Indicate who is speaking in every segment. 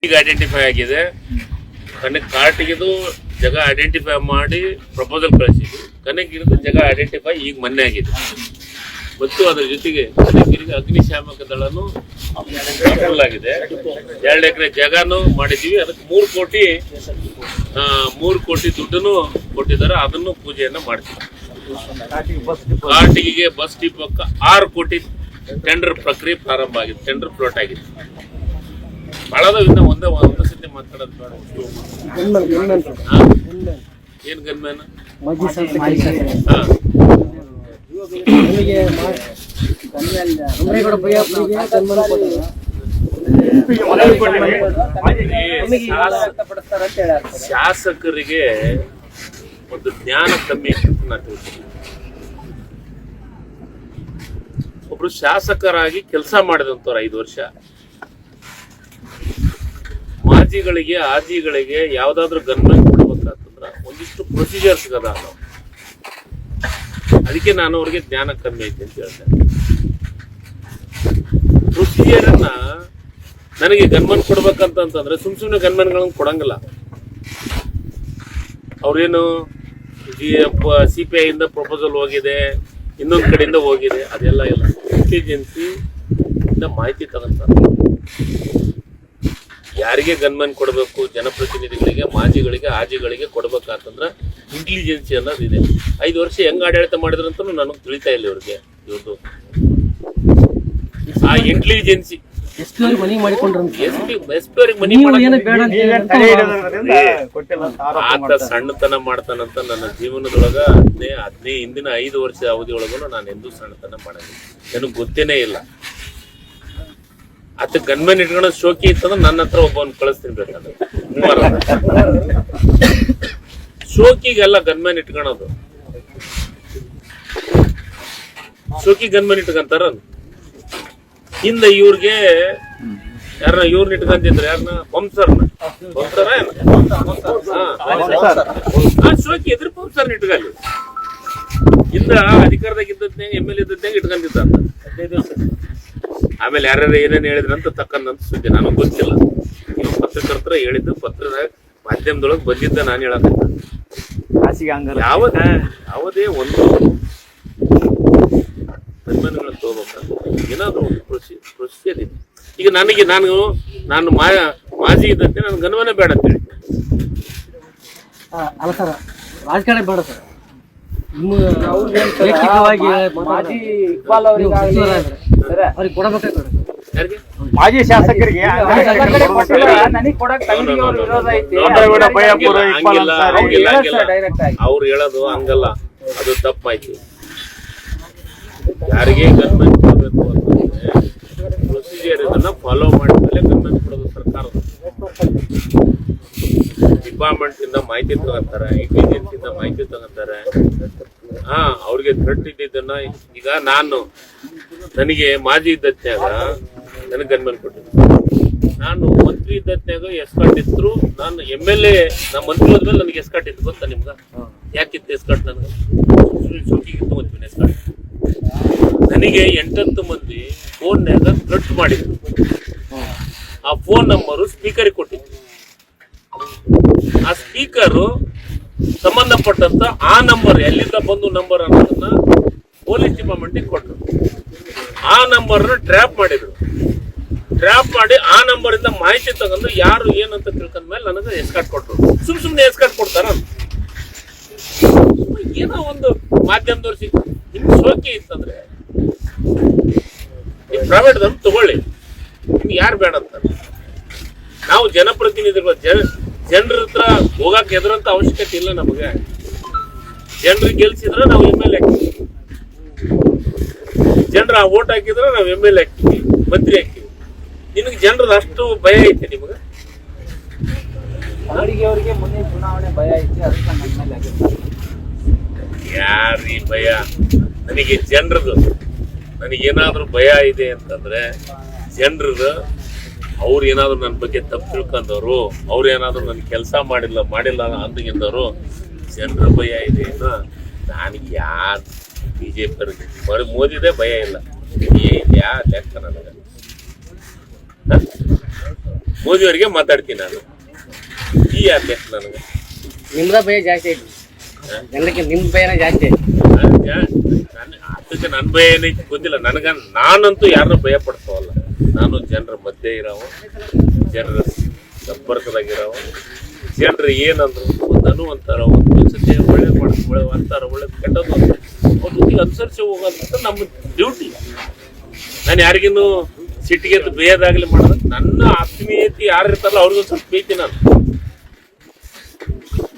Speaker 1: ಈಗ ಐಡೆಂಟಿಫೈ ಆಗಿದೆ. ಕಾರ್ಟಿಗಿದು ಜಾಗ ಐಡೆಂಟಿಫೈ ಮಾಡಿ ಪ್ರಪೋಸಲ್ ಕಳಿಸಿದ್ವಿ. ಕನಕಗಿರಿದು ಜಾಗ ಐಡೆಂಟಿಫೈ ಈಗ ಮೊನ್ನೆ ಆಗಿದೆ. ಮತ್ತು ಅದರ ಜೊತೆಗೆ ಕನಕಗಿರಿಗೆ ಅಗ್ನಿಶಾಮಕ ದಳನು ಆಗಿದೆ. 2 ಎಕರೆ ಜಾಗನೂ ಮಾಡಿದ್ದೀವಿ. ಅದಕ್ಕೆ 3 ಕೋಟಿ ದುಡ್ಡನ್ನು ಕೊಟ್ಟಿದ್ದಾರೆ. ಅದನ್ನು ಪೂಜೆಯನ್ನ ಮಾಡ್ತೀವಿ. ಕಾರ್ಟಿಗೆ ಬಸ್ ಡಿಪೋಕ್ಕೆ 6 ಕೋಟಿ ಟೆಂಡರ್ ಪ್ರಕ್ರಿಯೆ ಪ್ರಾರಂಭ ಆಗಿದೆ. ಟೆಂಡರ್ ಫ್ಲೋಟ್ ಆಗಿದೆ. ಬಹಳದವಿಂದ ಒಂದು ಸತಿ ಮಾತಾಡೋದು ಬೇಡ. ಏನ್ ಗನ್ಮ್ಯಾನ್ ಶಾಸಕರಿಗೆ ಒಂದು ಜ್ಞಾನ ಕಮ್ಮಿ ಅಂತ ನಾ ತಿಳ್ತೀನಿ. ಒಬ್ರು ಶಾಸಕರಾಗಿ ಕೆಲಸ ಮಾಡಿದಂತವ್ರು 5 ವರ್ಷ, ಮಾಜಿಗಳಿಗೆ ಆಜಿಗಳಿಗೆ ಯಾವ್ದಾದ್ರು ಗನ್ಮನ್ ಕೊಡ್ಬೇಕಂತಂದ್ರ ಒಂದಿಷ್ಟು ಪ್ರೊಸೀಜರ್ಸ್ ಅದ. ಅದಕ್ಕೆ ನಾನು ಅವ್ರಿಗೆ ಜ್ಞಾನ ಕಮ್ಮಿ ಐತಿ ಅಂತ ಹೇಳ್ತೇನೆ. ಪ್ರೊಸೀಜರ್ ಅನ್ನ ನನಗೆ ಗನ್ಮನ್ ಕೊಡ್ಬೇಕಂತಂದ್ರೆ ಸುಮ್ನೆ ಗನ್ಮನ್ಗಳನ್ನ ಕೊಡಂಗಿಲ್ಲ. ಅವ್ರೇನು CPI ಇಂದ ಪ್ರಪೋಸಲ್ ಹೋಗಿದೆ, ಇನ್ನೊಂದ್ ಕಡೆಯಿಂದ ಹೋಗಿದೆ, ಅದೆಲ್ಲ ಇಲ್ಲ. ಇಂಟೆಲಿಜೆನ್ಸಿ ಇಂದ ಮಾಹಿತಿ ತಗೊಂತಾರೆ. ಯಾರಿಗೆ ಗನ್ಮನ್ ಕೊಡಬೇಕು, ಜನಪ್ರತಿನಿಧಿಗಳಿಗೆ, ಮಾಜಿಗಳಿಗೆ, ಆಜಿಗಳಿಗೆ ಕೊಡ್ಬೇಕಂತಂದ್ರೆ ಇಂಟೆಲಿಜೆನ್ಸಿ ಅನ್ನೋದು ಇದೆ. 5 ವರ್ಷ ಹೆಂಗ್ ಆಡಳಿತ ಮಾಡಿದ್ರಂತ ನನಗೆ ತಿಳಿತಾ ಇಲ್ಲ ಇವ್ರಿಗೆ. ಇವ್ರದ್ದು ಆ ಇಂಟೆಲಿಜೆನ್ಸಿ ಆತ ಸಣ್ಣತನ ಮಾಡ್ತಾನಂತ ನನ್ನ ಜೀವನದೊಳಗ ಹಿಂದಿನ 5 ವರ್ಷ ಅವಧಿಯೊಳಗೂ ನಾನು ಎಂದೂ ಸಣ್ಣತನ ಮಾಡೋದಿಲ್ಲ. ನನಗೆ ಗೊತ್ತೇನೇ ಇಲ್ಲ. ಆತ ಗನ್ಮನ್ ಇಟ್ಕೊಳ್ಳೋ ಶೋಕಿ ಇತ್ತಂದ್ರೆ ನನ್ನ ಹತ್ರ ಒಬ್ಬವನ್ನ ಕಳಿಸ್ತೀನಿ ಬೇಕಾದ್ರೆ. ಶೋಕಿಗೆಲ್ಲ ಗನ್ಮನ್ ಇಟ್ಕೊಳೋದು. ಶೋಕಿ ಗನ್ಮನ್ ಇಟ್ಕೊಂತಾರ. ಹಿಂದೆ ಇವ್ರಿಗೆ ಯಾರನ್ನ ಇವ್ರನ್ನ ಇಟ್ಕೊಂತಿದ್ರೆ ಯಾರನ್ನ ಪಂಪ್ಸರ್ನ ಶೋಕಿ ಎದುರು ಪಂಪ್ಸರ್ನ ಇಟ್ಕೊಳ್ಳಿ. ಹಿಂದ ಅಧಿಕಾರದಾಗ ಇದ್ದದ್ನೇ MLA ಇದ್ದದ್ನೇ ಇಟ್ಕೊಂತಿದ್ದ. 15 ದಿವಸ ಆಮೇಲೆ ಯಾರ್ಯಾರು ಏನೇನು ಹೇಳಿದ್ರಂತ ತಕ್ಕಂತ ಸುದ್ದಿ ನನಗೆ ಗೊತ್ತಿಲ್ಲ. ನೀವು ಪತ್ರಕರ್ತರ ಹೇಳಿದ್ದು ಪತ್ರದ ಮಾಧ್ಯಮದೊಳಗೆ ಬಂದಿದ್ದ ನಾನು ಹೇಳಕತ್ತ. ಯಾವುದೇ ಒಂದು ಗನ್ಮನ್ಗಳನ್ನ ತಗೋಬೇಕಂತ ಏನಾದ್ರು ಒಂದು ಪ್ರೊಸೀಜರ್ ಇದೆ. ಈಗ ನಾನು ಮಾಜಿ ಇದ್ದಂತೆ ನಾನು ಗನ್ಮನೆ ಬೇಡ ಅಂತ ಹೇಳಿ.
Speaker 2: ಅಲ್ಲ ಸರ್, ರಾಜಕಾರಣ ಬೇಡ ಸರ್.
Speaker 3: ಮಾಜಿ ಶಾಸಕರಿಗೆ
Speaker 1: ಅವ್ರು ಹೇಳೋದು ಹಂಗಲ್ಲ, ಅದು ತಪ್ಪಾಯ್ತು. ಯಾರಿಗೆ ಗನ್ಮನ್ ಕೊಡಬೇಕು ಅಂತಂದ್ರೆ ಪ್ರೊಸೀಜರ್ ಇದನ್ನ ಫಾಲೋ ಮಾಡಿದ್ಮೇಲೆ ಗನ್ಮನ್ ಕೊಡೋದು ಸರ್ಕಾರದ. ಡಿಪಾರ್ಟ್ಮೆಂಟ್ ಇಂದ ಮಾಹಿತಿ ತಗೊಂತಾರೆ, ಇಂಟೆಲಿಜೆನ್ಸ್ ಇಂದ ಮಾಹಿತಿ ತಗೊಂತಾರೆ. ಅವ್ರಿಗೆ ಥ್ರೆಟ್ ಇದ್ದಿದ್ದನ್ನ ಈಗ ನನಗೆ ಮಾಜಿ ಇದ್ದತ್ನಾಗ ನನಗೆ ಗನ್ಮನ್ ಕೊಟ್ಟಿದ್ದೆ. ನಾನು ಮಂತ್ರಿ ಇದ್ದತ್ನಾಗ ಎಸ್ಕಾಟ್ ಇದ್ರು. ನಾನು MLA ನಾ ಮಂತ್ರಿ ಹೋದ್ಮೇಲೆ ನನಗೆ ಎಸ್ಕಾಟ್ ಇತ್ತು. ಗೊತ್ತಾ ನಿಮ್ಗ ಯಾಕಿತ್ತು ಎಸ್ಕಾಟ್? ನನಗೆ ಶೋಕಿಗಿತ್ತು ಮಂತ್ರಿ ಎಸ್ಕಾಟ್. ನನಗೆ 8-10 ಮಂದಿ ಫೋನ್ಯಾಗ ಥ್ರೆಟ್ ಮಾಡಿದ್ರು. ಆ ಫೋನ್ ನಂಬರು ಸ್ಪೀಕರ್ ಕೊಟ್ಟಿದ್ರು. ಆ ಸ್ಪೀಕರು ಸಂಬಂಧಪಟ್ಟಂತ ಆ ನಂಬರ್ ಎಲ್ಲಿಂದ ಬಂದು ನಂಬರ್ ಅನ್ನೋದನ್ನ ಪೊಲೀಸ್ ಡಿಪಾರ್ಟ್ಮೆಂಟ್ ಕೊಟ್ಟರು. ಆ ನಂಬರ್ನ ಟ್ರ್ಯಾಪ್ ಮಾಡಿದ್ರು. ಟ್ರ್ಯಾಪ್ ಮಾಡಿ ಆ ನಂಬರ್ ಇಂದ ಮಾಹಿತಿ ತಗೊಂಡು ಯಾರು ಏನಂತ ತಿಳ್ಕೊಂಡ್ಮೇಲೆ ನನಗೆ ಎಸ್ಕಾಟ್ ಕೊಟ್ಟರು. ಸುಮ್ನೆ ಎಸ್ಕಾಟ್ ಕೊಡ್ತಾರ? ಏನೋ ಒಂದು ಮಾಧ್ಯಮದವ್ರು ನಿಮ್ಗೆ ಶೋಕಿ ಇತ್ತಂದ್ರೆ ನೀವು ಪ್ರೈವೇಟ್ ದಮ್ ತಗೊಳ್ಳಿ. ನಿಮ್ಗೆ ಯಾರು ಬೇಡ ಅಂತ. ನಾವು ಜನಪ್ರತಿನಿಧಿಗಳು ಜನರ ಹತ್ರ ಹೋಗಕ್ಕೆ ಎದುರಂತ ಅವಶ್ಯಕತೆ ಇಲ್ಲ ನಮಗೆ. ಜನರಿಗೆ ಗೆಲ್ಸಿದ್ರೆ ನಾವು MLA ಹಾಕ್ತೀವಿ, ಜನರ ಓಟ್ ಹಾಕಿದ್ರೆ ನಾವು MLA ಹಾಕ್ತೀವಿ, ಮಂತ್ರಿ ಹಾಕ್ತೀವಿ. ನಿನಗೆ ಜನರದ ಅಷ್ಟು ಭಯ ಐತೆ ನಿಮಗೆ?
Speaker 2: ಅವರಿಗೆ ಮುಂದೆ ಚುನಾವಣೆ ಭಯ ಐತಿ.
Speaker 1: ಯಾರೀ ಭಯ? ನನಗೆ ಜನರದು. ನನಗೇನಾದ್ರೂ ಭಯ ಇದೆ ಅಂತಂದ್ರೆ ಜನರದು. ಅವ್ರು ಏನಾದ್ರು ನನ್ನ ಬಗ್ಗೆ ತಪ್ಪು ತಿಳ್ಕೊಂಡವ್ರು, ಅವ್ರು ಏನಾದ್ರು ನನ್ ಕೆಲಸ ಮಾಡಿಲ್ಲ ಅಂದಿದ್ದವರು ಜನರ ಭಯ ಇದೆ. ನನಗೆ ಯಾರು BJP ಮೋದಿದೇ ಭಯ ಇಲ್ಲ. ಯಾ ಲೆಕ್ಕ ನನಗೆ ಮೋದಿ ಅವರಿಗೆ ಮಾತಾಡ್ತೀನಿ ನಾನು. ಈ ಯಾಕೆ ನನಗೆ
Speaker 2: ನಿಮ್ದ ಭಯ ಜಾಸ್ತಿ ಐತಿ ಜನಕ್ಕೆ, ನಿಮ್ ಭಯನ ಜಾಸ್ತಿ ಐತಿ.
Speaker 1: ಅದಕ್ಕೆ ನನ್ನ ಭಯ ಏನೈತಿ ಗೊತ್ತಿಲ್ಲ ನನಗ. ನಾನಂತೂ ಯಾರನ್ನ ಭಯ ಪಡ್ಸೋಲ್ಲ. ನಾನು ಜನರ ಮಧ್ಯೆ ಇರೋವ, ಜನರ ಸಂಪರ್ಕದಾಗಿರೋವ. ಜನರು ಏನಂದ್ರು ಒಂದನು ಅಂತಾರ, ಒಂದು ಸತಿ ಒಳ್ಳೆ ಒಳ್ಳೆ ಅಂತಾರ, ಒಳ್ಳೆ ಕೆಟ್ಟದ್ದು ಅವ್ರ ಅನುಸರಿಸಿ ಹೋಗೋದಂತ ನಮ್ಮ ಡ್ಯೂಟಿ. ನಾನು ಯಾರಿಗಿನ್ನೂ ಸಿಟ್ಟಿಗೆ ಬೇಯದಾಗ್ಲಿ ಮಾಡೋದು. ನನ್ನ ಆತ್ಮೀಯತೆ ಯಾರು ಇರ್ತಾರಲ್ಲ ಅವ್ರಿಗೂ ಸ್ವಲ್ಪ ಬೇಯ್ತಿ. ನಾನು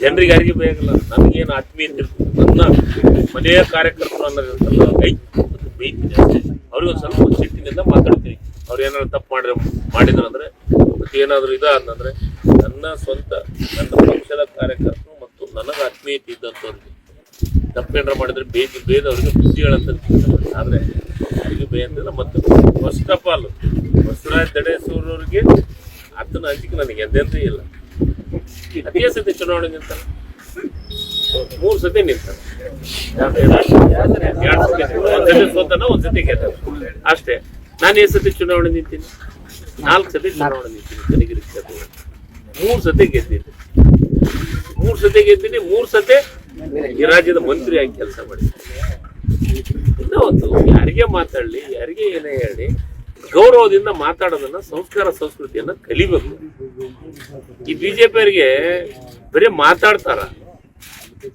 Speaker 1: ಜನರಿಗೆ ಯಾರಿಗೆ ಬೇಯಲ್ಲ. ನನಗೇನು ಆತ್ಮೀಯತೆ ಇರ್ತದೆ, ನನ್ನ ಮನೆಯ ಕಾರ್ಯಕರ್ತರು ಅನ್ನೋದಿರ್ತಲ್ಲ ಬೇಯ್ತೀನಿ ಅಷ್ಟೇ. ಅವ್ರಿಗೊಂದು ಸ್ವಲ್ಪ ಸಿಟ್ಟಿನಿಂದ ಮಾತಾಡ್ತೀನಿ. ಅವ್ರು ಏನಾದ್ರು ತಪ್ಪು ಮಾಡಿದ್ರು ಅಂದ್ರೆ ಮತ್ತೆ ಏನಾದ್ರು ಅಂತಂದ್ರೆ ನನ್ನ ಸ್ವಂತ ನನ್ನ ಪಕ್ಷದ ಕಾರ್ಯಕರ್ತರು ಮತ್ತು ನನಗೆ ಆತ್ಮೀಯತೆ ಇದ್ದಂಥವ್ರಿಗೆ ತಪ್ಪೇನಾರ ಮಾಡಿದ್ರೆ ಬೇದವ್ರಿಗೆ ಬುದ್ಧಿ ಹೇಳಂತ. ಆದ್ರೆ ಯಾರಿಗೆ ಭಯ ಅಂತಿಲ್ಲ. ಮತ್ತು ಫಸ್ಟ್ ಆಫ್ ಆಲ್ ಬಸವರಾಜ್ ದಡೇಸೂರವ್ರಿಗೆ ಅದನ್ನ ಅಂಜಿಕೆ ನನಗೆ ಎಂದೆಂದೂ ಇಲ್ಲ. ಅದೇ ಸತಿ ಚುನಾವಣೆ ನಿಂತಾನೆ, 3 ಸತಿ ನಿಂತಾನೆ, 2 ಸತಿ ಒಂದ್ಸತಿ ಸೋತಾನ, ಒಂದ್ಸತಿ ಗೆದ್ದಾನ ಅಷ್ಟೇ. ನಾನು ಎಷ್ಟು ಸತಿ ಚುನಾವಣೆ ನಿಂತೀನಿ? 4 ಸತಿ ಚುನಾವಣೆ ನಿಂತೀನಿ. ಕನಗಿರಿ ಕ್ಷೇತ್ರ 3 ಸತಿ ಗೆದ್ದೀನಿ. 3 ಸತಿ ಗೆದ್ದೀನಿ. 3 ಸತಿ ಈ ರಾಜ್ಯದ ಮಂತ್ರಿಯಾಗಿ ಕೆಲಸ ಮಾಡಿದ್ದೀನಿ. ಇನ್ನೂ ಒಂದು, ಯಾರಿಗೆ ಮಾತಾಡ್ಲಿ, ಯಾರಿಗೆ ಏನೇ ಹೇಳಿ, ಗೌರವದಿಂದ ಮಾತಾಡೋದನ್ನ, ಸಂಸ್ಕಾರ ಸಂಸ್ಕೃತಿಯನ್ನ ಕಲಿಬೇಕು. ಈ ಬಿಜೆಪಿಯವರಿಗೆ ಬರೀ ಮಾತಾಡ್ತಾರ,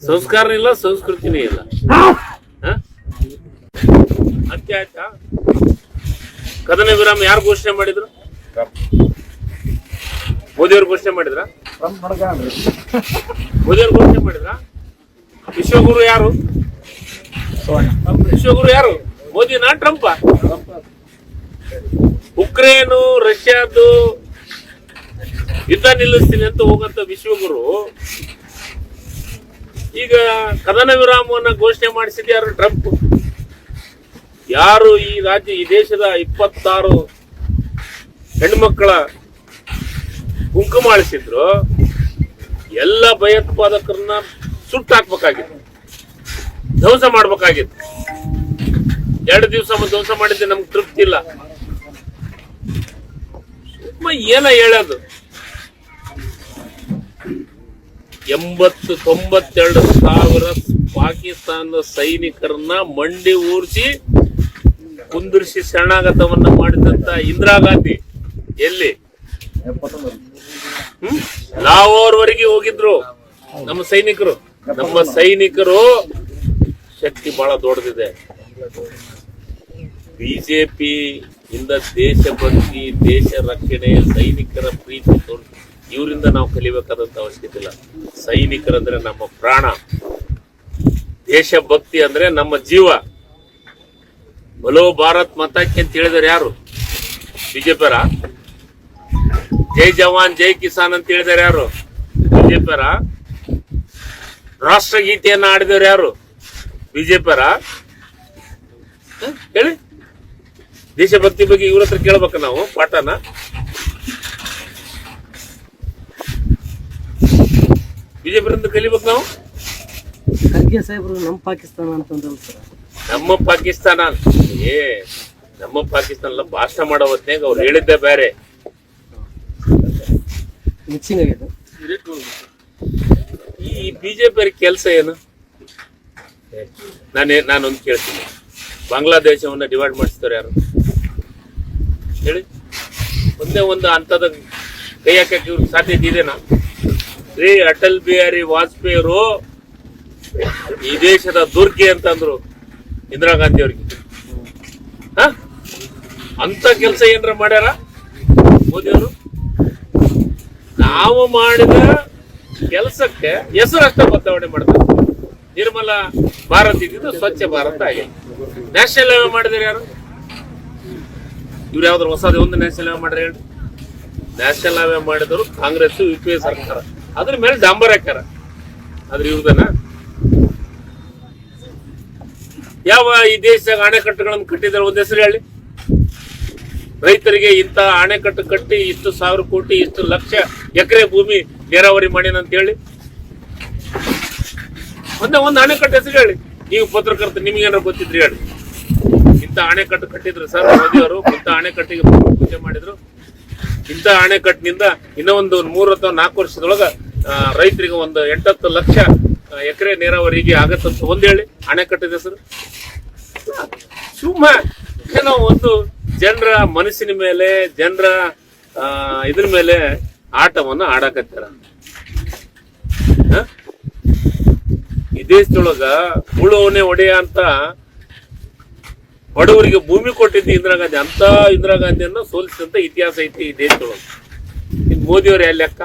Speaker 1: ಸಂಸ್ಕಾರನೂ ಇಲ್ಲ, ಸಂಸ್ಕೃತಿನೂ ಇಲ್ಲ. ಅತ್ಯ ಆಯ್ತಾ? ಕದನ ವಿರಾಮ ಯಾರು ಘೋಷಣೆ ಮಾಡಿದ್ರು? ಮೋದಿಯವ್ರು ಘೋಷಣೆ ಮಾಡಿದ್ರ? ಮೋದಿಯವ್ರು ಘೋಷಣೆ ಮಾಡಿದ್ರ? ವಿಶ್ವಗುರು ಯಾರು? ವಿಶ್ವಗುರು ಯಾರು? ಮೋದಿನಾ ಟ್ರಂಪ? ಉಕ್ರೇನು ರಷ್ಯಾದು ಯುದ್ಧ ನಿಲ್ಲಿಸ್ತೀನಿ ಅಂತ ಹೋಗಂತ ವಿಶ್ವಗುರು ಈಗ ಕದನ ವಿರಾಮವನ್ನ ಘೋಷಣೆ ಮಾಡಿಸಿದ ಯಾರು? ಟ್ರಂಪ್. ಯಾರು ಈ ದೇಶದ 26 ಹೆಣ್ಮಕ್ಕಳ ಕುಂಕುಮ ಅಳಿಸಿದ್ರು, ಎಲ್ಲ ಭಯೋತ್ಪಾದಕರನ್ನ ಸುಟ್ಟಾಕ್ಬೇಕಾಗಿತ್ತು, ಧ್ವಂಸ ಮಾಡ್ಬೇಕಾಗಿತ್ತು. 2 ದಿವಸ ಧ್ವಂಸ ಮಾಡಿದ್ದೆ ನಮ್ಗೆ ತೃಪ್ತಿ ಇಲ್ಲ. ಏನ ಹೇಳೋದು? 92 ಸಾವಿರ ಪಾಕಿಸ್ತಾನದ ಸೈನಿಕರನ್ನ ಮಂಡಿ ಊರಿಸಿ ಕುಂದಿರಿಸಿ ಶರಣಾಗತವನ್ನ ಮಾಡಿದಂತ ಇಂದಿರಾ ಗಾಂಧಿ ಎಲ್ಲಿ? ಲಾಹೋರ್ವರೆಗೆ ಹೋಗಿದ್ರು ನಮ್ಮ ಸೈನಿಕರು. ನಮ್ಮ ಸೈನಿಕರು ಶಕ್ತಿ ಬಹಳ ದೊಡ್ಡದಿದೆ. ಬಿಜೆಪಿ ಇಂದ ದೇಶಭಕ್ತಿ, ದೇಶ ರಕ್ಷಣೆ, ಸೈನಿಕರ ಪ್ರೀತಿ ಇವರಿಂದ ನಾವು ಕಲಿಬೇಕಾದಂತ ಅವಶ್ಯಕತೆ ಇಲ್ಲ. ಸೈನಿಕರಂದ್ರೆ ನಮ್ಮ ಪ್ರಾಣ, ದೇಶಭಕ್ತಿ ಅಂದ್ರೆ ನಮ್ಮ ಜೀವ. ಬಲೋ ಭಾರತ್ ಮಾತಾಕ್ಕೆ ಅಂತ ಹೇಳಿದ್ರೆ ಯಾರು? ಬಿಜೆಪಿಯರ? ಜೈ ಜವಾನ್ ಜೈ ಕಿಸಾನ್ ಅಂತ ಹೇಳಿದಾರೆ ಯಾರು? ಬಿಜೆಪಿಯರ? ರಾಷ್ಟ್ರಗೀತೆಯನ್ನ ಆಡಿದವರು ಯಾರು? ಬಿಜೆಪಿಯರ? ಹೇಳಿ. ದೇಶಭಕ್ತಿ ಬಗ್ಗೆ ಇವ್ರ ಹತ್ರ ಕೇಳ್ಬೇಕ ನಾವು ಪಾಠನ? ಬಿಜೆಪಿಯಿಂದ ಕಲಿಬೇಕು ನಾವು.
Speaker 2: ಖರ್ಗೆ ಸಾಹೇಬ್ರು ನಮ್ಮ ಪಾಕಿಸ್ತಾನ ಅಂತಂದ್ರು ಸರ್.
Speaker 1: ನಮ್ಮ ಪಾಕಿಸ್ತಾನ ನಮ್ಮ ಪಾಕಿಸ್ತಾನ ಎಲ್ಲ ಭಾಷಣ ಮಾಡೋ ಹೊತ್ನಾಗ ಅವ್ರು ಹೇಳಿದ್ದೆ ಬೇರೆ.
Speaker 2: ಮಿಕ್ಸಿಂಗ್ ಆಗಿದೆ.
Speaker 1: ಈ ಬಿಜೆಪಿ ಕೆಲಸ ಏನು? ನಾನೊಂದು ಕೇಳ್ತೀನಿ, ಬಾಂಗ್ಲಾದೇಶವನ್ನ ಡಿವೈಡ್ ಮಾಡಿಸ್ತಾರೆ ಯಾರು ಹೇಳಿ? ಒಂದೇ ಒಂದು ಹಂತದ ಕೈ ಹಾಕಕ್ಕೆ ಇವ್ರಿಗೆ ಸಾಧ್ಯತೆ ಇದೆನಾ? ಶ್ರೀ ಅಟಲ್ ಬಿಹಾರಿ ವಾಜಪೇಯಿ ಅವರು ಈ ದೇಶದ ದುರ್ಗೆ ಅಂತಂದ್ರು ಇಂದಿರಾ ಗಾಂಧಿ ಅವ್ರಿಗೆ. ಅಂತ ಕೆಲಸ ಏನಾರ ಮಾಡ್ಯಾರ ಮೋದಿ ಅವರು? ನಾವು ಮಾಡಿದ ಕೆಲಸಕ್ಕೆ ಹೆಸರು ಅಷ್ಟೇ ಬದಲಾವಣೆ ಮಾಡ್ತಾರೆ. ನಿರ್ಮಲ ಭಾರತ್ ಇದ್ದಿದ್ದು ಸ್ವಚ್ಛ ಭಾರತ ಆಗಿದೆ. ನ್ಯಾಷನಲ್ ಹೈವೇ ಮಾಡಿದ್ರೆ ಯಾರು? ಇವ್ರು ಯಾವ್ದಾರು ಹೊಸದು ಒಂದು ನ್ಯಾಷನಲ್ ಹೈವೇ ಮಾಡ್ರೆ ಹೇಳಿ? ನ್ಯಾಷನಲ್ ಹೈವೇ ಮಾಡಿದವರು ಕಾಂಗ್ರೆಸ್ UPA ಸರ್ಕಾರ. ಅದ್ರ ಮೇಲೆ ಡಾಂಬರ್ ಹಾಕ್ಯಾರ. ಆದ್ರೆ ಇವ್ರದನ ಯಾವ ಈ ದೇಶದಾಗ ಅಣೆಕಟ್ಟುಗಳನ್ನು ಕಟ್ಟಿದ್ದಾರೆ ಒಂದ್ ಹೆಸರು ಹೇಳಿ? ರೈತರಿಗೆ ಇಂತ ಅಣೆಕಟ್ಟು ಕಟ್ಟಿ ಇಷ್ಟು 1000 ಕೋಟಿ ಇಷ್ಟು ಲಕ್ಷ ಎಕರೆ ಭೂಮಿ ನೀರಾವರಿ ಮಾಡಿನ ಅಂತ ಹೇಳಿ ಒಂದು ಅಣೆಕಟ್ಟು ಹೆಸರು ಹೇಳಿ? ನೀವು ಪತ್ರಕರ್ತ, ನಿಮ್ಗೇನಾರು ಗೊತ್ತಿದ್ರಿ ಹೇಳಿ? ಇಂತ ಅಣೆಕಟ್ಟು ಕಟ್ಟಿದ್ರು ಸರ್ ಮೋದಿ ಅವರು, ಇಂತ ಅಣೆಕಟ್ಟಿಗೆ ಪೂಜೆ ಮಾಡಿದ್ರು. ಇಂಥ ಅಣೆಕಟ್ಟಿನಿಂದ ಇನ್ನೂ ಒಂದು 3 ಅಥವಾ 4 ವರ್ಷದೊಳಗ ರೈತರಿಗೆ ಒಂದು 8-10 ಲಕ್ಷ ಎಕರೆ ನೀರಾವರಿಗೆ ಆಗತ್ತಂತ ಒಂದ್ ಹೇಳಿ ಅಣೆಕಟ್ಟಿದ ಹೆಸರು. ಸುಮ್ಮ ಏನೋ ಒಂದು ಜನರ ಮನಸ್ಸಿನ ಮೇಲೆ ಜನರ ಇದ್ರ ಮೇಲೆ ಆಟವನ್ನ ಆಡಕತ್ತಾರ. ಈ ದೇಶದೊಳಗ ಉಳುವನೆ ಒಡೆಯ ಅಂತ ಬಡವರಿಗೆ ಭೂಮಿ ಕೊಟ್ಟಿದ್ದು ಇಂದಿರಾ ಗಾಂಧಿ. ಅಂತ ಇಂದಿರಾ ಗಾಂಧಿಯನ್ನು ಸೋಲಿಸಿದಂತ ಇತಿಹಾಸ ಐತಿ ಈ ದೇಶದೊಳಗೆ. ಇನ್ ಮೋದಿಯವ್ರ ಯಾವ ಲೆಕ್ಕ?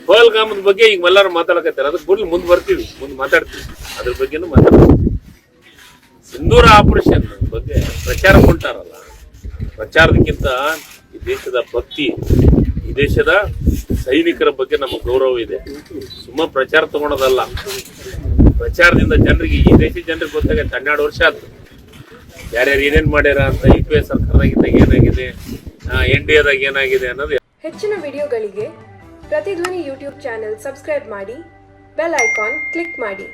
Speaker 1: ಪಹಲ್ಗಾಮದ ಬಗ್ಗೆ ಈಗ ಎಲ್ಲಾರು ಮಾತಾಡಕತ್ತಾರ. ಅದಕ್ಕೆ ಬಿಡ್ಲಿ, ಮುಂದೆ ಬರ್ತೀವಿ, ಮುಂದೆ ಮಾತಾಡ್ತೀವಿ, ಅದ್ರ ಬಗ್ಗೆನೂ ಮಾತಾಡ್ತೀವಿ. ಸಿಂಧೂರ ಆಪರೇಷನ್ ಬಗ್ಗೆ ಪ್ರಚಾರ ಕೊಂಟಾರಲ್ಲ, ಪ್ರಚಾರದಕ್ಕಿಂತ ಈ ದೇಶದ ಭಕ್ತಿ, ಈ ದೇಶದ ಸೈನಿಕರ ಬಗ್ಗೆ ನಮ್ಮ ಗೌರವ ಇದೆ. ಸುಮ್ಮ ಪ್ರಚಾರ ತಗೊಳೋದಲ್ಲ, ಪ್ರಚಾರದಿಂದ ಜನರಿಗೆ, ಈ ದೇಶದ ಜನರಿಗೆ ಗೊತ್ತಾಗತ್ತೆ. 12 ವರ್ಷ ಆಯ್ತು ಯಾರ್ಯಾರು ಏನೇನ್ ಮಾಡ್ಯಾರ ಅಂತ. UPA ಸರ್ಕಾರದಾಗಿದ್ದಾಗ ಏನಾಗಿದೆ, NDAದಾಗ ಏನಾಗಿದೆ ಅನ್ನೋದು.
Speaker 4: ಹೆಚ್ಚಿನ ವಿಡಿಯೋಗಳಿಗೆ ಪ್ರತಿಧ್ವನಿ ಯೂಟ್ಯೂಬ್ ಚಾನೆಲ್ ಸಬ್ಸ್ಕ್ರೈಬ್ ಮಾಡಿ, ಬೆಲ್ ಐಕಾನ್ ಕ್ಲಿಕ್ ಮಾಡಿ.